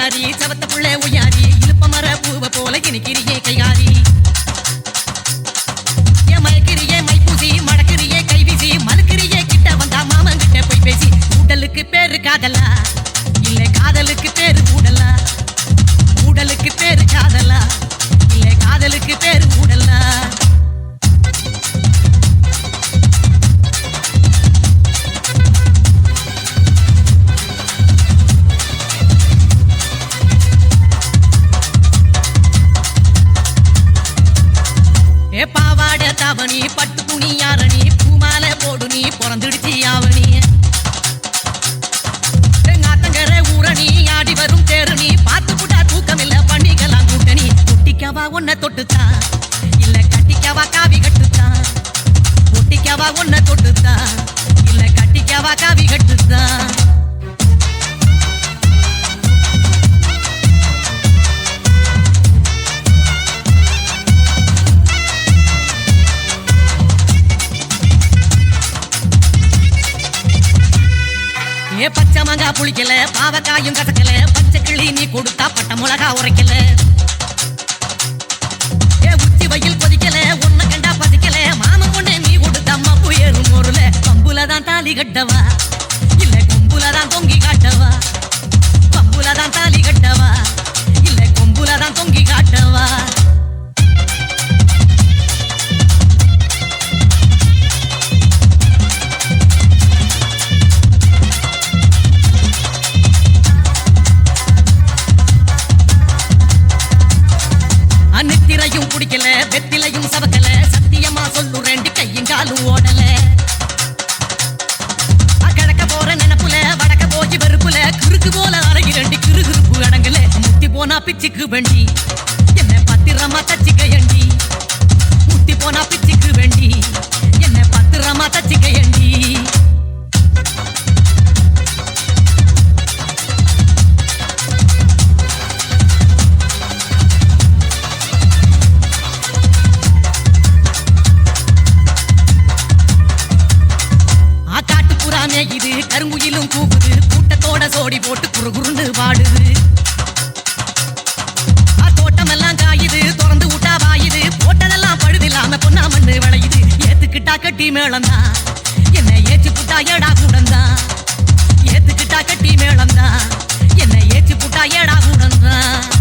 ஒய்யாரி சவத்த புள்ள ஒய்யாரி இழுப்ப மர பூவ போல இனிக்கிறியே கைகாரி மயக்கிறியே மைப்பூசி மடக்கிறியே கைவீசி மலுக்கிறியே கிட்ட வந்தா மாமன் கிட்ட போய் பேசி உடலுக்கு பேரு காதலா இல்ல காதலுக்கு பேரு ஊடலா ஊடலுக்கு பேரு காதலா இல்ல காதலுக்கு பேரு ஊடலா பாவாட தாவணி பட்டு துணி யாரணி பூமால போடு நீ பிறந்துடுச்சி ஆவணி ஆத்தங்கர ஊரணி ஆடி வரும் தேரணி பார்த்து புட்டா தூக்கம் இல்ல பண்ணிக்கலாம் கூட்டணி ஒட்டிக்கவா ஒன்ன தொட்டுத்தான் இல்ல கட்டிக்கவா காவி கட்டுத்தான் ஒட்டிக்கவா ஒன்ன தொட்டுத்தான் இல்ல கட்டிக்கவா காவி கட்டுத்தான் பச்சை மங்கா புளிக்கல பாவக்காயும் கசக்கல பச்சை கிளி நீ கொடுத்தா பட்ட மிளகா உரைக்கல உச்சி வயல் கொதிக்கல ஒன்ன கண்டா பசிக்கல மாமன் பொண்ணு நீ கொடுத்த அம்மா புயரும் ஒருல பம்புலதான் தாலி கட்டவா இல்ல கொம்புலதான் தொங்கி காட்டவா பம்புலதான் தாலி கட்டவா இல்ல கொம்புலதான் தொங்கி காட்டவா நித்திரையும் குடிக்கல வெத்திலையும் சவக்கல சத்தியமா சொல்லுறேண்டி கையும் காலும் ஓடல கிழக்க போற நினப்புல வடக்க போய் வெறுப்புல குறுக்கு போல அழகிறண்டி கிருகிருப்பு அடங்கல முட்டி போனா பிச்சுக்கு வேண்டி என்ன பத்திரமா தச்சிக்கையண்டி முட்டி போனா பிச்சுக்கு வேண்டி என்ன பத்திரமா தச்சிக்கையண்டி இது கருங்குயிலும் கூப்புது கூட்டத்தோட சோடி போட்டு குறுகுறுந்து வாடுது தோட்டம் எல்லாம் காயுது திறந்து விட்டா வாயுது போட்டதெல்லாம் பழுதில்லாம பொன்னா மண்ணு விளையுது ஏத்துக்கிட்டா கட்டி மேளந்தான் என்ன ஏச்சு புட்டா ஏடா கூடந்தான் ஏத்துக்கிட்டா கட்டி மேளந்தான் என்ன ஏச்சு புட்டா ஏடா கூடந்தான்